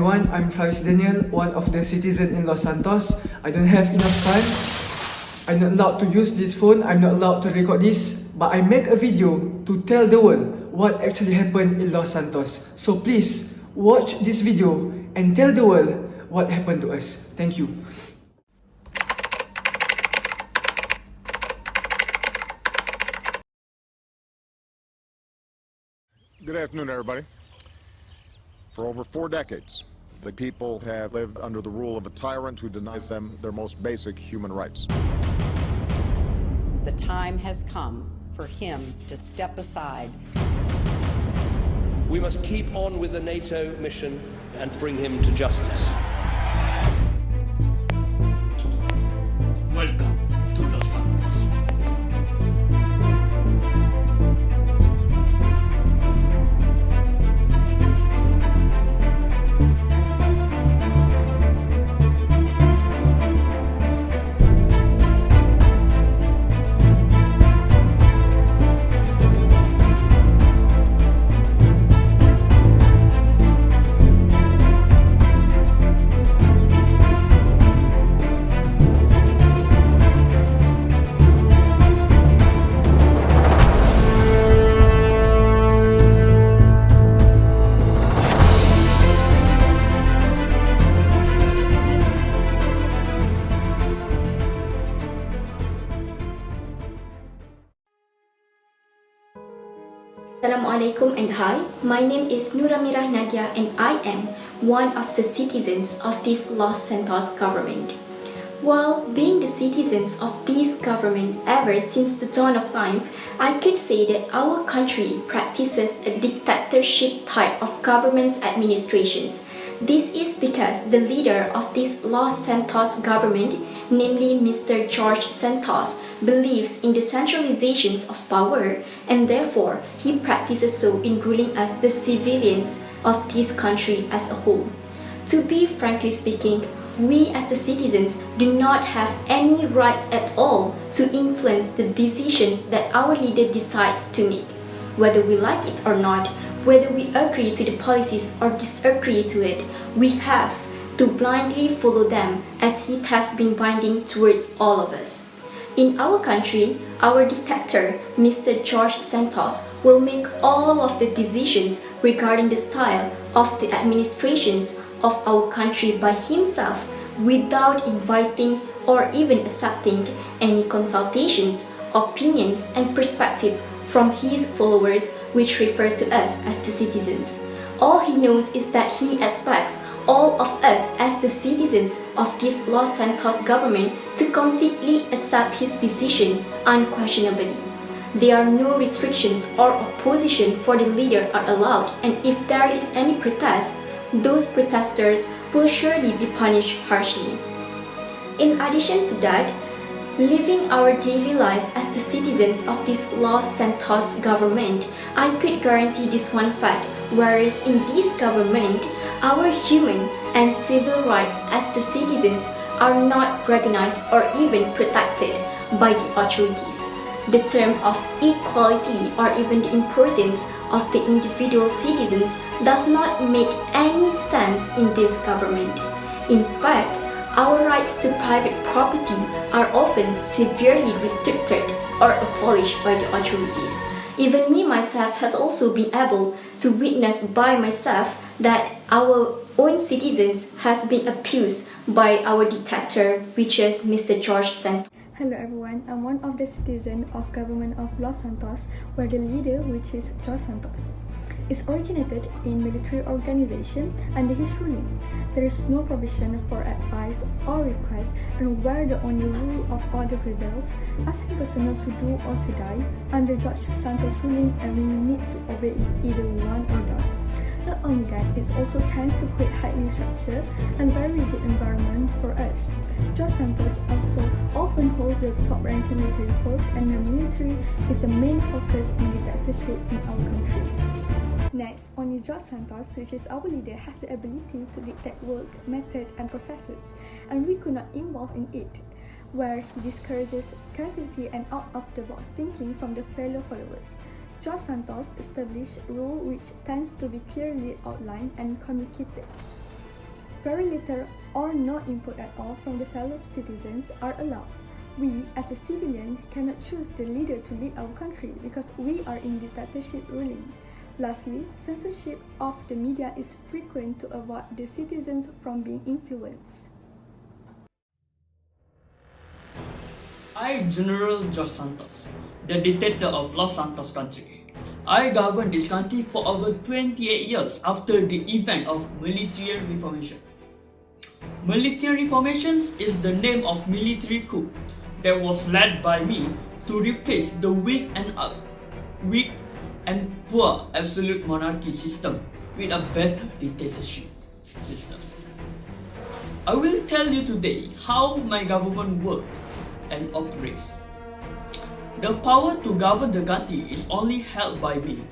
everyone, I'm Faris Daniel, one of the citizens in Los Santos. I don't have enough time. I'm not allowed to use this phone, I'm not allowed to record this, but I make a video to tell the world what actually happened in Los Santos. So please, watch this video and tell the world what happened to us. Thank you. Good afternoon, everybody. For over 4 decades, the people have lived under the rule of a tyrant who denies them their most basic human rights. The time has come for him to step aside. We must keep on with the NATO mission and bring him to justice. Welcome to Los Santos. Assalamualaikum and hi, my name is Nuramirah Nadia and I am one of the citizens of this Los Santos government. While being the citizens of this government ever since the dawn of time, I could say that our country practices a dictatorship type of government administrations. This is because the leader of this Los Santos government, namely Mr. George Santos, believes in the centralizations of power and therefore he practices so in ruling us the civilians of this country as a whole. To be frankly speaking, we as the citizens do not have any rights at all to influence the decisions that our leader decides to make. Whether we like it or not, whether we agree to the policies or disagree to it, we have to blindly follow them as it has been binding towards all of us. In our country, our dictator, Mr. George Santos, will make all of the decisions regarding the style of the administrations of our country by himself without inviting or even accepting any consultations, opinions, and perspective from his followers, which refer to us as the citizens. All he knows is that he expects all of us as the citizens of this Los Santos government to completely accept his decision unquestionably. There are no restrictions or opposition for the leader are allowed, and if there is any protest, those protesters will surely be punished harshly. In addition to that, living our daily life as the citizens of this Los Santos government, I could guarantee this one fact, whereas in this government, our human and civil rights as the citizens are not recognized or even protected by the authorities. The term of equality or even the importance of the individual citizens does not make any sense in this government. In fact, our rights to private property are often severely restricted or abolished by the authorities. Even me myself has also been able to witness by myself that our own citizens has been abused by our dictator, which is Mr. George Santos. Hello everyone, I'm one of the citizens of government of Los Santos, where the leader, which is George Santos, is originated in military organization under his ruling. There is no provision for advice or request, and where the only rule of order prevails, asking personnel to do or to die under George Santos' ruling, and we need to obey it either one or not. Not only that, it also tends to create highly structured and very rigid environment for us. George Santos also often holds the top-ranking military post, and the military is the main focus in dictatorship in our country. Next, only George Santos, which is our leader, has the ability to dictate work, method, and processes, and we could not involve in it, where he discourages creativity and out-of-the-box thinking from the fellow followers. George Santos established rule which tends to be clearly outlined and communicated. very little or no input at all from the fellow citizens are allowed. We, as a civilian, cannot choose the leader to lead our country because we are in dictatorship ruling. Lastly, censorship of the media is frequent to avoid the citizens from being influenced. I, General George Santos, the dictator of Los Santos country. I governed this country for over 28 years after the event of military reformation. Military reformation is the name of military coup that was led by me to replace the weak and poor absolute monarchy system with a better dictatorship system. I will tell you today how my government works and operates. The power to govern the country is only held by me,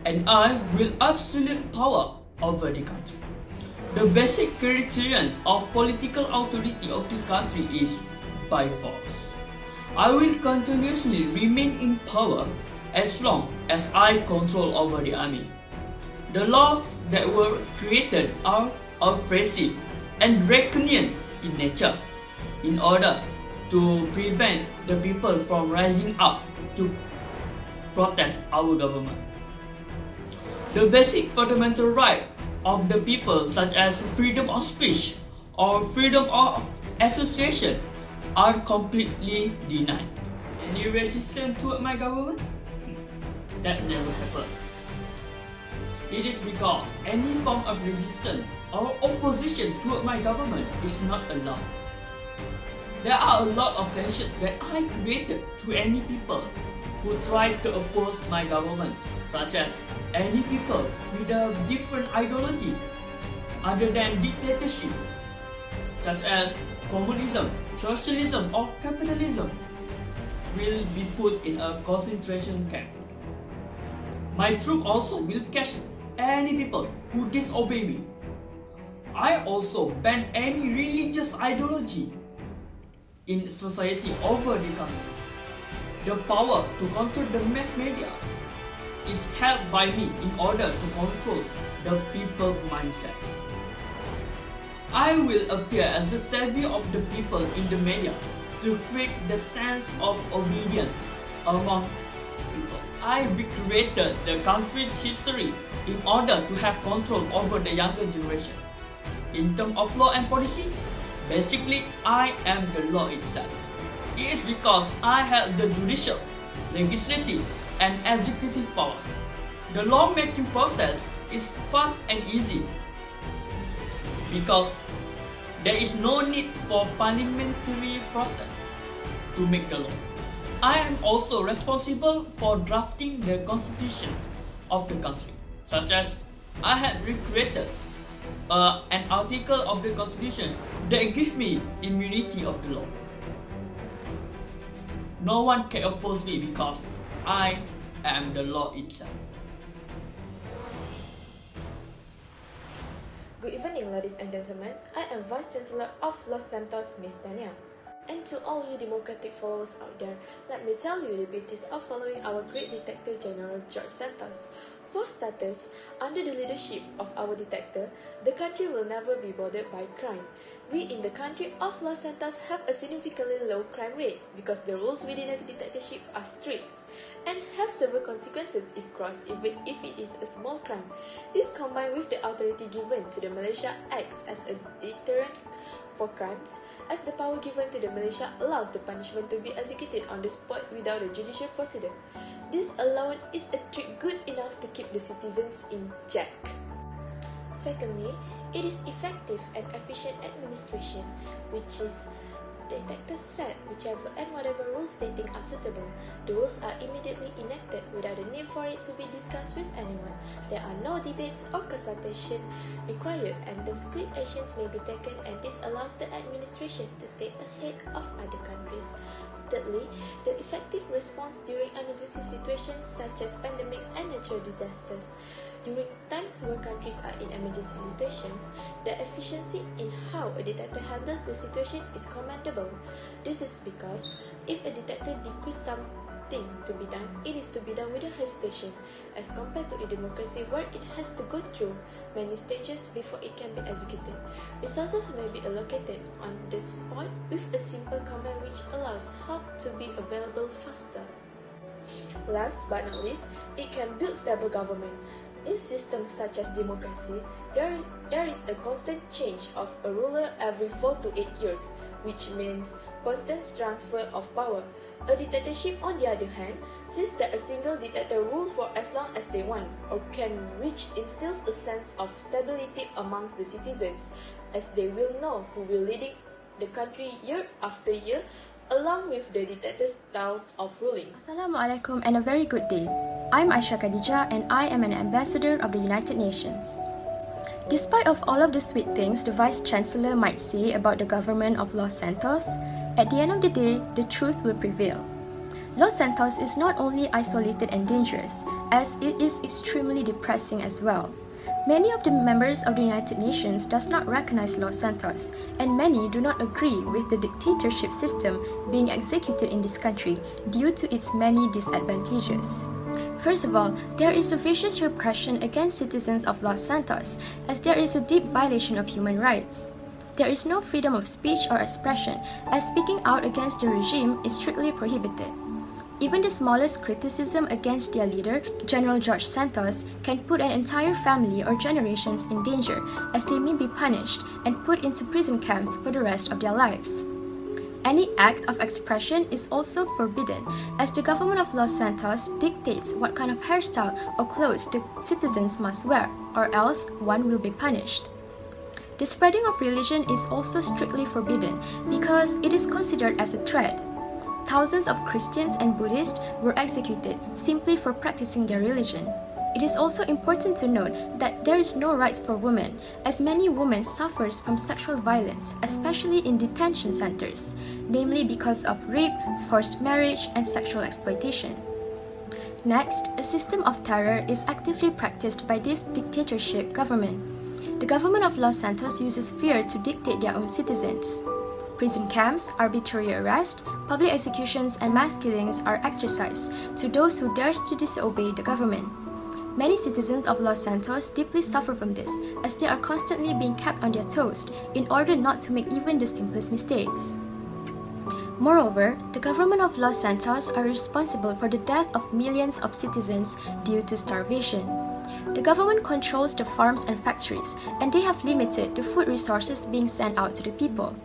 and I will absolute power over the country. The basic criterion of political authority of this country is by force. I will continuously remain in power as long as I control over the army. The laws that were created are oppressive and draconian in nature in order to prevent the people from rising up to protest our government. The basic fundamental right of the people, such as freedom of speech or freedom of association, are completely denied. Any resistance toward my government? That never happened. It is because any form of resistance or opposition toward my government is not allowed. There are a lot of sanctions that I created to any people who try to oppose my government, such as any people with a different ideology other than dictatorships, such as communism, socialism or capitalism, will be put in a concentration camp. My troop also will catch any people who disobey me. I also ban any religious ideology in society over the country. The power to control the mass media is held by me in order to control the people's mindset. I will appear as the savior of the people in the media to create the sense of obedience among people. I recreated the country's history in order to have control over the younger generation. In terms of law and policy, basically, I am the law itself. It is because I have the judicial, legislative, and executive power. The lawmaking process is fast and easy because there is no need for parliamentary process to make the law. I am also responsible for drafting the constitution of the country, such as I had recreated an article of the constitution that gives me immunity of the law. No one can oppose me because I am the law itself. Good evening, ladies and gentlemen. I am Vice Chancellor of Los Santos, Miss Dania. And to all you democratic followers out there, let me tell you the beauties of following our great dictator General George Santos. For starters, under the leadership of our dictator, the country will never be bothered by crime. We in the country of Los Santos have a significantly low crime rate because the rules within a dictatorship are strict and have severe consequences if crossed, even if it is a small crime. This combined with the authority given to the militia acts as a deterrent for crimes, as the power given to the militia allows the punishment to be executed on the spot without a judicial procedure. This alone is a trick good enough to keep the citizens in check. Secondly, it is effective and efficient administration, which is the dictator set whichever and whatever rules they think are suitable. The rules are immediately enacted without the need for it to be discussed with anyone. There are no debates or consultation required, and thus quick actions may be taken, and this allows the administration to stay ahead of other countries. Thirdly, the effective response during emergency situations such as pandemics and natural disasters. During times where countries are in emergency situations, the efficiency in how a dictator handles the situation is commendable. This is because if a dictator decrees some thing to be done, it is to be done without hesitation, as compared to a democracy where it has to go through many stages before it can be executed. Resources may be allocated on the spot with a simple command which allows help to be available faster. Last but not least, it can build stable government. In systems such as democracy, there is a constant change of a ruler every 4 to 8 years, which means constant transfer of power. A dictatorship, on the other hand, sees that a single dictator rules for as long as they want, or can, which instills a sense of stability amongst the citizens, as they will know who will lead the country year after year, along with the dictator's styles of ruling. Assalamualaikum and a very good day. I'm Aisha Khadija and I am an ambassador of the United Nations. Despite of all of the sweet things the Vice Chancellor might say about the government of Los Santos, at the end of the day, the truth will prevail. Los Santos is not only isolated and dangerous, as it is extremely depressing as well. Many of the members of the United Nations does not recognize Los Santos, and many do not agree with the dictatorship system being executed in this country due to its many disadvantages. First of all, there is a vicious repression against citizens of Los Santos, as there is a deep violation of human rights. There is no freedom of speech or expression, as speaking out against the regime is strictly prohibited. Even the smallest criticism against their leader, General George Santos, can put an entire family or generations in danger, as they may be punished and put into prison camps for the rest of their lives. Any act of expression is also forbidden, as the government of Los Santos dictates what kind of hairstyle or clothes the citizens must wear, or else one will be punished. The spreading of religion is also strictly forbidden because it is considered as a threat. Thousands of Christians and Buddhists were executed simply for practicing their religion. It is also important to note that there is no rights for women, as many women suffer from sexual violence, especially in detention centers, namely because of rape, forced marriage, and sexual exploitation. Next, a system of terror is actively practiced by this dictatorship government. The government of Los Santos uses fear to dictate their own citizens. Prison camps, arbitrary arrest, public executions, and mass killings are exercised to those who dares to disobey the government. Many citizens of Los Santos deeply suffer from this, as they are constantly being kept on their toes in order not to make even the simplest mistakes. Moreover, the government of Los Santos are responsible for the death of millions of citizens due to starvation. The government controls the farms and factories, and they have limited the food resources being sent out to the people.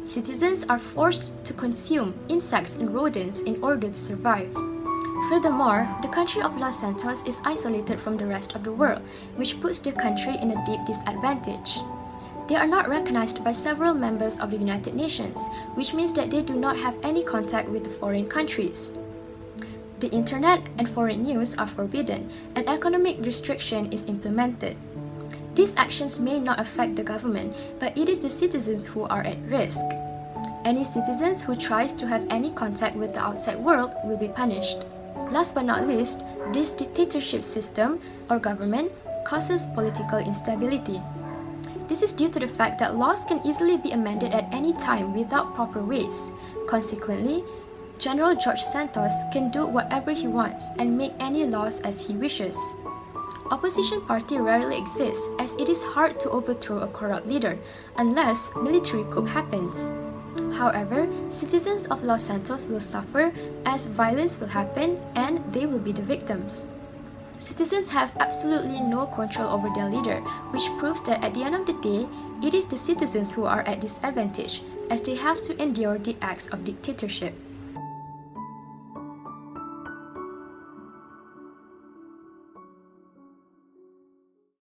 Citizens are forced to consume insects and rodents in order to survive. Furthermore, the country of Los Santos is isolated from the rest of the world, which puts the country in a deep disadvantage. They are not recognized by several members of the United Nations, which means that they do not have any contact with the foreign countries. The internet and foreign news are forbidden, and economic restriction is implemented. These actions may not affect the government, but it is the citizens who are at risk. Any citizens who tries to have any contact with the outside world will be punished. Last but not least, this dictatorship system or government causes political instability. This is due to the fact that laws can easily be amended at any time without proper ways. Consequently, General George Santos can do whatever he wants and make any laws as he wishes. Opposition party rarely exists, as it is hard to overthrow a corrupt leader unless military coup happens. However, citizens of Los Santos will suffer as violence will happen and they will be the victims. Citizens have absolutely no control over their leader, which proves that at the end of the day, it is the citizens who are at disadvantage, as they have to endure the acts of dictatorship.